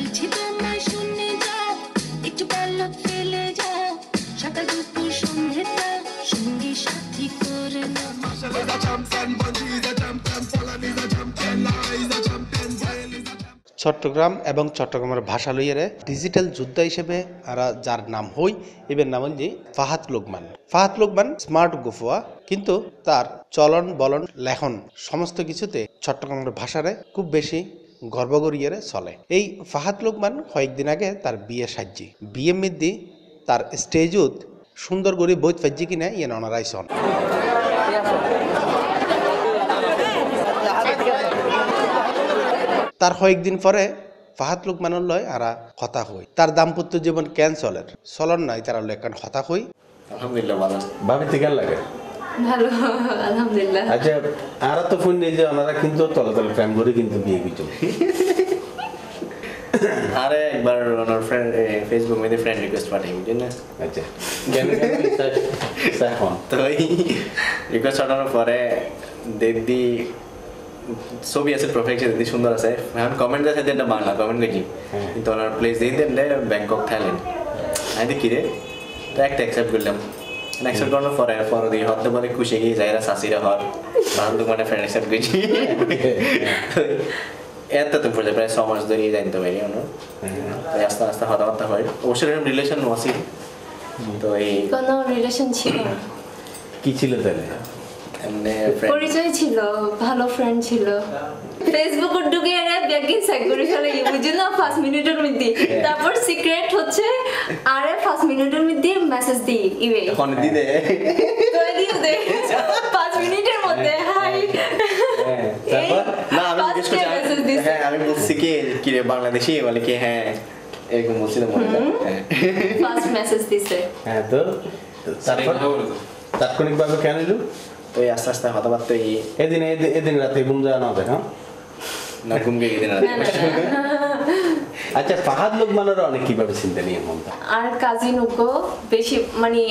বলছি তোমায় শুনে যাও, একটু পালক ফেলে যাও, সকাল দুপুর সন্ধ্যেটা সঙ্গী সাথী করে নাও। চট্টগ্রাম এবং চট্টগ্রামের ভাষা লইয়ারে ডিজিটাল যোদ্ধা হিসেবে আর যার নাম হই এবার নাম হল যে ফাহাদ লোকমান। ফাহাদ লোকমান স্মার্ট গুফুয়া, কিন্তু তার চলন বলন লেখন সমস্ত কিছুতে চট্টগ্রামের ভাষারে খুব বেশি গর্ব করিয়ারে চলে। এই ফাহাদ লোকমান কয়েকদিন আগে তার বিয়ে সাজি, বিয়ে মধ্যে তার স্টেজত সুন্দর করে বই ফাজি কিনা ইয়ে অনারাইছন। তার কয়েকদিন পরে ফাহাদ লোকমানের লয় আরা কথা হই, তার দাম্পত্য জীবন কেন চলের চলন নাই তারা লেখান কথা হই। আলহামদুলিল্লাহ ভালো। ভাবি থেকে লাগে ভালো আলহামদুলিল্লাহ। আচ্ছা, আরা তো ফোন নিয়ে যে ওনারা কিন্তু তলে তলে প্রেম করে কিন্তু বিয়ে কিছু আরে একবার ওনার ফ্রেন্ড ফেসবুক মধ্যে ফ্রেন্ড রিকোয়েস্ট পাঠাই বুঝলেন না। আচ্ছা কেন এখন তো ওই রিকোয়েস্ট পাঠানোর পরে দিদি ছবি আছে প্রফেক্ট দিদি সুন্দর আছে, এখন কমেন্ট আছে যেটা বাংলা কমেন্ট দেখি, কিন্তু ওনার প্লেস দিয়ে দেন ব্যাংকক থাইল্যান্ড। আমি দেখি রে তো একটা অ্যাকসেপ্ট করলাম, অ্যাকসেপ্ট করানোর পরে পরে দিয়ে হতে পারে খুশি গিয়ে যাইরা শাশিরা হর বান্ধব মানে ফ্রেন্ড অ্যাকসেপ্ট করছি। এত তো পড়ে প্রায় 6 মাস ধরে জানতে পারি আমরা, আস্তে আস্তে কথাবার্তা হয়। অবশ্যই এরকম রিলেশন আছে, তো এই কোনো রিলেশন ছিল না, কি ছিল তাহলে? এমনি পরিচয় ছিল, ভালো ফ্রেন্ড ছিল। ফেসবুক ঢুকে আরে ব্যাগিং সাইড করে ফেলে বুঝি না 5 মিনিটের মধ্যে, তারপর সিক্রেট হচ্ছে আরে 5 মিনিটের মধ্যে মেসেজ দিই ইবে ফোন দিদে তো দিও দে 5 মিনিটের মধ্যে হাই। তারপর না আমি জিজ্ঞেস করছি, হ্যাঁ আমি বলছি কি রে বাংলাদেশি বলে কি, হ্যাঁ এরকম বলছিলাম মনে হয়। ফার্স্ট মেসেজ দিছে। হ্যাঁ তো তারপর তাৎক্ষণিকভাবে কেন এলো? তো এই আস্তে আস্তে কথাবার্তা এই এদিন রাতে ঘুম যাওয়া না হবে হ্যাঁ না ঘুম গিয়ে দিন। আচ্ছা, ফাহাদ লোকমানের অনেক কিভাবে চিন্তা নিয়ে মনটা আর কাজিন ওকো বেশি মানে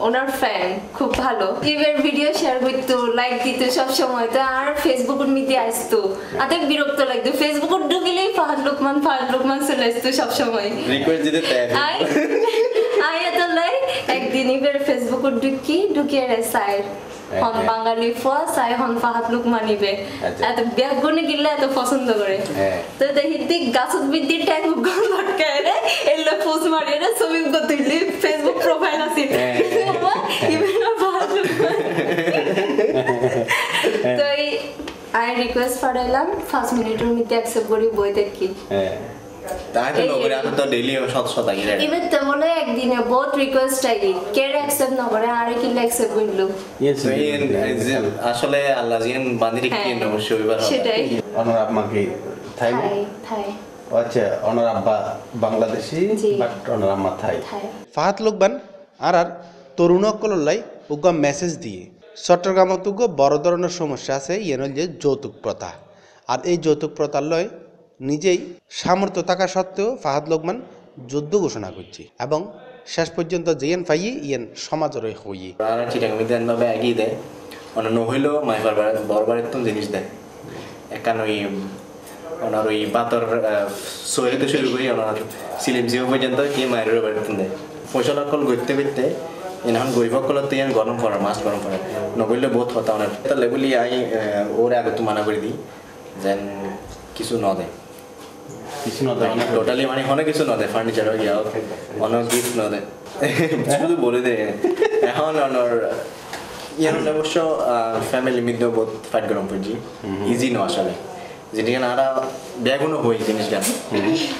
ওনার ফ্যান খুব ভালো, ইভের ভিডিও শেয়ার করতো, লাইক দিত সব সময়। তো আর ফেসবুকের মধ্যে আসতো, আতে বিরক্ত লাগতো, ফেসবুকের ঢুকিলেই ফাহাদ লোকমান চলে আসতো সব সময় রিকোয়েস্ট দিতে তাই আই এত লাই একদিন ইভের ফেসবুকের ঢুকিয়ে রে সাইড হন বাঙালি ফোয়া সাই হন ফাহাদ লোকমান ইবে এত ব্যাগগুনে গিলে এত পছন্দ করে। তো দেখি দিক গাছত বিদ্যি ট্যাগ গল লটকায় রে এলো পোস্ট মারি রে ছবি তুইলি ফেসবুক প্রোফাইল আছে ইভেন ফাহাদ লোকমান। তো আই রিকোয়েস্ট পাঠাইলাম 5 মিনিটের মধ্যে অ্যাকসেপ্ট করি বই দেখি। তাই তো নগরে আমি তো ডেইলি শত আগে রে ইভেন তো বলে একদিনে বহুত রিকোয়েস্ট আইলি কে অ্যাকসেপ্ট না করে আরে কি অ্যাকসেপ্ট করলো। আসলে আল্লাহ জিন বান্দির কি অবশ্যই এবার সেটাই। ওনার আম্মাকে থাই থাই আচ্ছা, ওনার আব্বা বাংলাদেশি বাট ওনার আম্মা থাই। ফাহাদ লোকমান আর তরুণকললাই উগ্র মেসেজ দিয়ে চট্টগ্রামত বড় ধরনের সমস্যা আছে ইয়েন যে যৌতুক প্রথা। আর এই যৌতুক প্রথার লয় নিজেই সামর্থ্য থাকা সত্ত্বেও ফাহাদ লোকমান যুদ্ধ ঘোষণা করছে এবং শেষ পর্যন্ত যেন পাই ইয়েন সমাজের হই আর চিটাং মিদান ভাবে এগিয়ে দেয়, অন্য হইলেও মাইফার বরবারের তো জিনিস দেয় একান ওই ওনার ওই বাতর শরীরে শুরু করি ওনার সিলিম জিও পর্যন্ত কি মায়ের বাড়িতে দেয় ফসলা কল গড়তে ফিরতে এখন গরিব কলতে গরম পড়ে মাছ গরম পড়ে নগরলে বহুত হতা ওনার তাহলে বলি আই ওরে আগে তো মানা করে দিই যেন কিছু ন দেয়, কিছু না দেয় টোটালি মানে অনেক কিছু ন দেয়, ফার্নিচার হয়ে গিয়া অনেক গিফট ন দেয় শুধু বলে দেয়। এখন ওনার ইয়ার অবশ্য ফ্যামিলি মধ্যেও বহুত ফাইট গরম পড়ছি, ইজি ন আসলে যেটি আরা ব্যাগুনো হই জিনিসটা,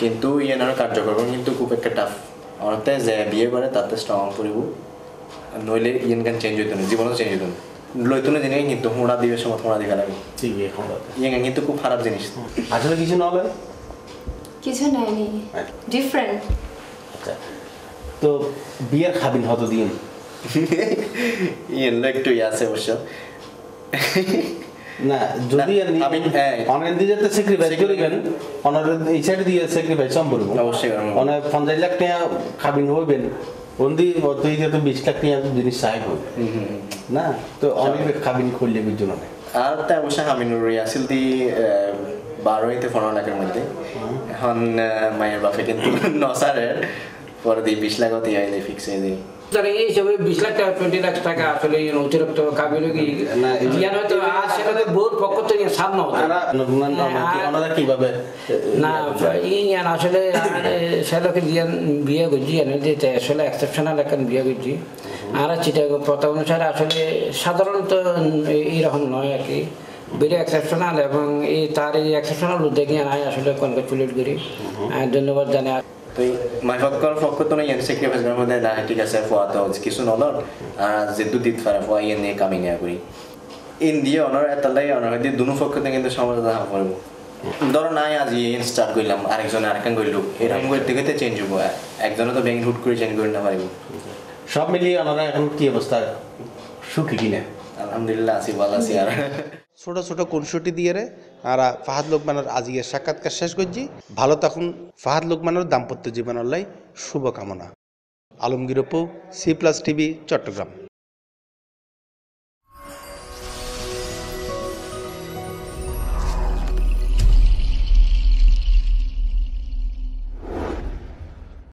কিন্তু ইয়ার কার্যক্রম কিন্তু খুব একটা টাফ। অনেকটাই যে বিয়ে করে তাতে স্ট্রং পড়িব, নইলে ইয়েন গান চেঞ্জ হইতো না, জীবনও চেঞ্জ হইতো না। লইতো না জিনিস কিন্তু হোঁড়া দিবে সময় হোঁড়া দিবে লাগে ঠিক ইয়ে কিন্তু খুব খারাপ জিনিস। আসলে কিছু না হবে কিছু নেয়নি, ডিফারেন্ট। আচ্ছা, তো বিয়ের খাবিন হতো দিন ইয়েন একটু আছে অবশ্য না, যদি অনেক দিয়ে যেতে স্যাক্রিফাইস করিবেন অনেক এই সাইড দিয়ে স্যাক্রিফাইস সম্পর্ক অবশ্যই অনেক 50 লাখ টাকা খাবিন হইবেন বন্দি তুই যেহেতু 20 লাখ টাকা জিনিস চাই হই না, তো অনেক খাবিন খুললে বুঝছো না। আর তা অবশ্য খাবিন আসিল দি 12 থেকে 15 লাখের মধ্যে। এখন মায়ের বাপে কিন্তু নসারের পরে দিই 20 লাখ দিয়ে আইলে ফিক্স হয়ে দিই তারা এই হিসাবে 20 লাখ টাকা 20 লাখ টাকা আসলে অতিরিক্ত কাবিল ইয়ান হয়তো সেটাতে বোর্ড পক্ষ থেকে সামনে হতো ওনারা কিভাবে না ইয়ান আসলে সেটাকে বিয়ে করছি যে আসলে এক্সেপশনাল এখন বিয়ে করছি আর চিটা প্রথা অনুসারে আসলে সাধারণত এইরকম নয় আর কি ভেরি এক্সেপশনাল এবং এই তার এই এক্সেপশনাল উদ্যোগে আমি আসলে কনগ্রাচুলেট করি ধন্যবাদ জানাই তো মাইফতকর পক্ষ তো না ইয়ান স্যাক্রিফাইস করার মধ্যে না ঠিক আছে ফোয়া তো কিছু নলর আর যে দুদিত পারে ফোয়া ইয়ান নিয়ে কামি নিয়ে করি ইন্ডিয়া অনার এতলাই অনার দিয়ে দুনো পক্ষ থেকে কিন্তু সমাধান করবো ধরো নাই আজ ইন স্টার্ট করলাম আরেকজন আরেকজন করল এরকম করতে করতে চেঞ্জ হবো একজনে তো ব্যাংক হুট করে চেঞ্জ করে না পারবো সব মিলিয়ে ওনারা এখন কি অবস্থা সুখী কিনা আলহামদুলিল্লাহ আছি ভালো আছি আর ছোট ছোট কুনসুটি দিয়ে রে আর ফাহাদ লোকমানের আজকের সাক্ষাৎকার শেষ করছি ভালো থাকুন ফাহাদ লোকমানের দাম্পত্য জীবনের লাই শুভকামনা আলমগীর অপু C+ TV চট্টগ্রাম